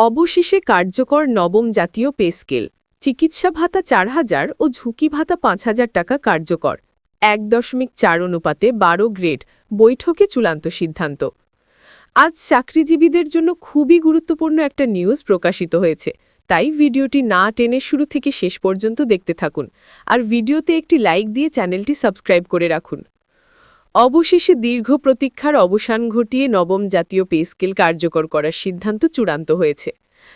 অবশেষে কার্যকর নবম জাতীয় পে স্কেল। চিকিৎসা ভাতা ৪,০০০ ও ঝুঁকি ভাতা ৫,০০০ টাকা কার্যকর। ১.৪ অনুপাতে ১২ গ্রেড বৈঠকে চূড়ান্ত সিদ্ধান্ত। আজ চাকরিজীবীদের জন্য খুবই গুরুত্বপূর্ণ একটা নিউজ প্রকাশিত হয়েছে, তাই ভিডিওটি না টেনে শুরু থেকে শেষ পর্যন্ত দেখতে থাকুন, আর ভিডিওতে একটি লাইক দিয়ে চ্যানেলটি সাবস্ক্রাইব করে রাখুন। অবশেষে দীর্ঘ প্রতীক্ষার অবসান ঘটিয়ে নবম জাতীয় পে স্কেল কার্যকর করার সিদ্ধান্ত চূড়ান্ত হয়েছে।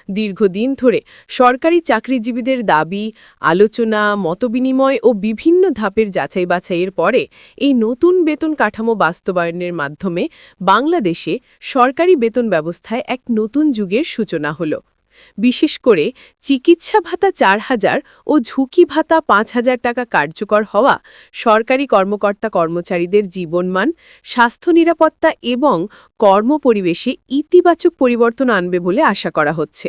দীর্ঘদিন ধরে সরকারি চাকরিজীবীদের দাবি, আলোচনা, মতবিনিময় ও বিভিন্ন ধাপের যাচাই বাছাইয়ের পরে এই নতুন বেতন কাঠামো বাস্তবায়নের মাধ্যমে বাংলাদেশে সরকারি বেতন ব্যবস্থায় এক নতুন যুগের সূচনা হল। বিশেষ করে চিকিৎসা ভাতা ৪,০০০ ও ঝুঁকি ভাতা ৫,০০০ টাকা কার্যকর হওয়া সরকারি কর্মকর্তা-কর্মচারীদের জীবনমান, স্বাস্থ্য নিরাপত্তা এবং কর্মপরিবেশে ইতিবাচক পরিবর্তন আনবে বলে আশা করা হচ্ছে।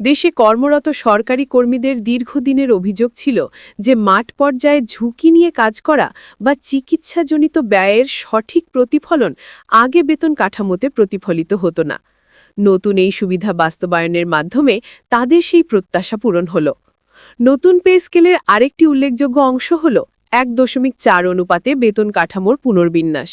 দেশে কর্মরত সরকারি কর্মীদের দীর্ঘদিনের অভিযোগ ছিল যে মাঠ পর্যায়ে ঝুঁকি নিয়ে কাজ করা বা চিকিৎসাজনিত ব্যয়ের সঠিক প্রতিফলন আগে বেতন কাঠামোতে প্রতিফলিত হতো না। নতুন এই সুবিধা বাস্তবায়নের মাধ্যমে তাদের সেই প্রত্যাশা পূরণ হল। নতুন পে স্কেলের আরেকটি উল্লেখযোগ্য অংশ হল ১.৪ অনুপাতে বেতন কাঠামোর পুনর্বিন্যাস।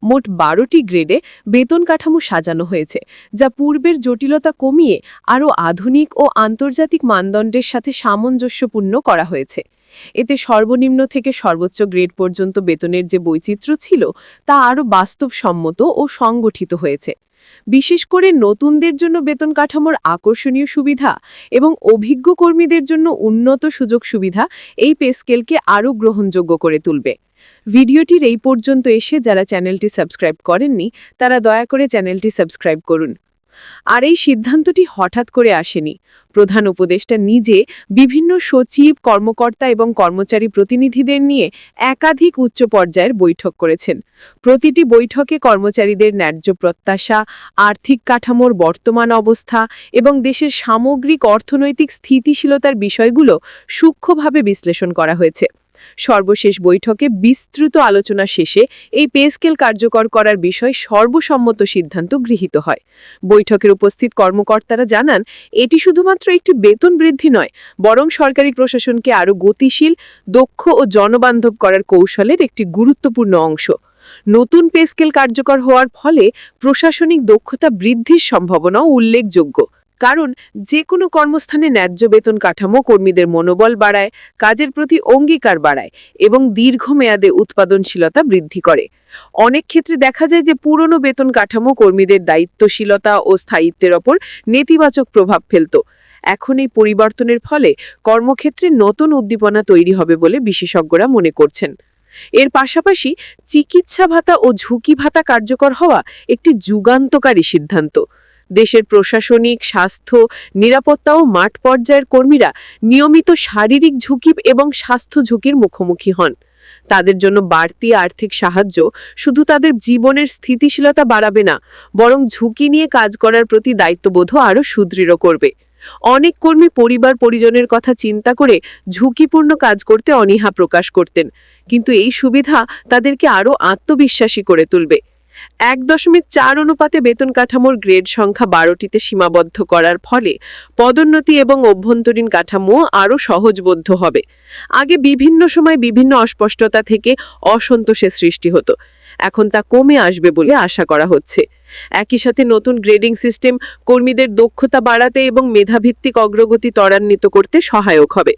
মোট ১২টি গ্রেডে বেতন কাঠামো সাজানো হয়েছে, যা পূর্বের জটিলতা কমিয়ে আরও আধুনিক ও আন্তর্জাতিক মানদণ্ডের সাথে সামঞ্জস্যপূর্ণ করা হয়েছে। এতে সর্বনিম্ন থেকে সর্বোচ্চ গ্রেড পর্যন্ত বেতনের যে বৈচিত্র্য ছিল তা আরও বাস্তবসম্মত ও সংগঠিত হয়েছে। বিশেষ করে নতুনদের জন্য বেতন কাঠামোর আকর্ষণীয় সুবিধা এবং অভিজ্ঞ কর্মীদের জন্য উন্নত সুযোগ সুবিধা এই পে স্কেলকে আরও গ্রহণযোগ্য করে তুলবে। ভিডিওটির এই পর্যন্ত এসে যারা চ্যানেলটি সাবস্ক্রাইব করেননি তারা দয়া করে চ্যানেলটি সাবস্ক্রাইব করুন। আর এই সিদ্ধান্তটি হঠাৎ করে আসেনি। প্রধান উপদেষ্টা নিজে বিভিন্ন সচিব, কর্মকর্তা এবং কর্মচারী প্রতিনিধিদের নিয়ে একাধিক উচ্চ পর্যায়ের বৈঠক করেছেন। প্রতিটি বৈঠকে কর্মচারীদের ন্যায্য প্রত্যাশা, আর্থিক কাঠামোর বর্তমান অবস্থা এবং দেশের সামগ্রিক অর্থনৈতিক স্থিতিশীলতার বিষয়গুলো সূক্ষ্মভাবে বিশ্লেষণ করা হয়েছে। সর্বশেষ বৈঠকে বিস্তৃত আলোচনা শেষে এই পে স্কেল কার্যকর করার বিষয় সর্বসম্মত সিদ্ধান্ত গৃহীত হয়। বৈঠকের উপস্থিত কর্মকর্তারা জানান, এটি শুধুমাত্র একটি বেতন বৃদ্ধি নয়, বরং সরকারি প্রশাসনকে আরও গতিশীল, দক্ষ ও জনবান্ধব করার কৌশলের একটি গুরুত্বপূর্ণ অংশ। নতুন পে স্কেল কার্যকর হওয়ার ফলে প্রশাসনিক দক্ষতা বৃদ্ধির সম্ভাবনাও উল্লেখযোগ্য। কারণ যে কোনো কর্মস্থানে ন্যায্য বেতন কাঠামো কর্মীদের মনোবল বাড়ায়, কাজের প্রতি অঙ্গীকার বাড়ায় এবং দীর্ঘমেয়াদে উৎপাদনশীলতা বৃদ্ধি করে। অনেক ক্ষেত্রে দেখা যায় যে পুরনো বেতন কাঠামো কর্মীদের দায়িত্বশীলতা ও স্থায়িত্বের ওপর নেতিবাচক প্রভাব ফেলত। এখন এই পরিবর্তনের ফলে কর্মক্ষেত্রে নতুন উদ্দীপনা তৈরি হবে বলে বিশেষজ্ঞরা মনে করছেন। এর পাশাপাশি চিকিৎসা ভাতা ও ঝুঁকি ভাতা কার্যকর হওয়া একটি যুগান্তকারী সিদ্ধান্ত। দেশের প্রশাসনিক, স্বাস্থ্য, নিরাপত্তা ও মাঠ পর্যায়ের কর্মীরা নিয়মিত শারীরিক ঝুঁকি এবং স্বাস্থ্য ঝুঁকির মুখোমুখি হন। তাদের জন্য বাড়তি আর্থিক সাহায্য শুধু তাদের জীবনের স্থিতিশীলতা বাড়াবে না, বরং ঝুঁকি নিয়ে কাজ করার প্রতি দায়িত্ববোধও আরও সুদৃঢ় করবে। অনেক কর্মী পরিবার পরিজনের কথা চিন্তা করে ঝুঁকিপূর্ণ কাজ করতে অনীহা প্রকাশ করতেন, কিন্তু এই সুবিধা তাদেরকে আরও আত্মবিশ্বাসী করে তুলবে। ১.৪ অনুপাতে বেতন কাঠামোর গ্রেড সংখ্যা ১২টিতে সীমাবদ্ধ করার ফলে পদোন্নতি এবং অভ্যন্তরীণ কাঠামো আরও সহজবোধ্য হবে। আগে বিভিন্ন সময় বিভিন্ন অস্পষ্টতা থেকে অসন্তোষের সৃষ্টি হতো, এখন তা কমে আসবে বলে আশা করা হচ্ছে। একই সাথে নতুন গ্রেডিং সিস্টেম কর্মীদের দক্ষতা বাড়াতে এবং মেধাভিত্তিক অগ্রগতি ত্বরান্বিত করতে সহায়ক হবে।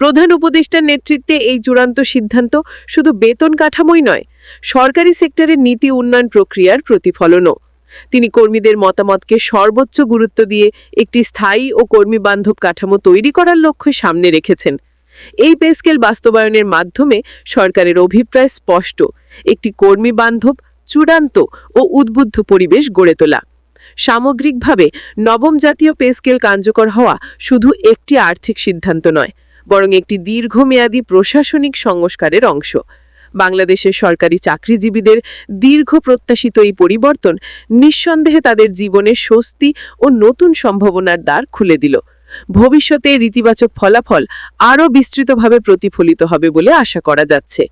প্রধান উপদেষ্টার নেতৃত্বে এই চূড়ান্ত সিদ্ধান্ত শুধু বেতন কাঠামোই নয়, সরকারি সেক্টরের নীতি উন্নয়ন প্রক্রিয়ার প্রতিফলনও। তিনি কর্মীদের মতামতকে সর্বোচ্চ গুরুত্ব দিয়ে একটি স্থায়ী ও কর্মী বান্ধব কাঠামো তৈরি করার লক্ষ্য সামনে রেখেছেন। এই পে স্কেল বাস্তবায়নের মাধ্যমে সরকারের অভিপ্রায় স্পষ্ট: একটি কর্মী বান্ধব, চূড়ান্ত ও উদ্বুদ্ধ পরিবেশ গড়ে তোলা। সামগ্রিকভাবে নবম জাতীয় পে স্কেল কার্যকর হওয়া শুধু একটি আর্থিক সিদ্ধান্ত নয়, বরং একটি দীর্ঘমেয়াদী প্রশাসনিক সংস্কারের অংশ। বাংলাদেশের সরকারি চাকরিজীবীদের দীর্ঘ প্রত্যাশিত এই পরিবর্তন নিঃসন্দেহে তাদের জীবনের স্বস্তি ও নতুন সম্ভাবনার দ্বার খুলে দিল। ভবিষ্যতে ইতিবাচক ফলাফল আরও বিস্তৃতভাবে প্রতিফলিত হবে বলে আশা করা যাচ্ছে।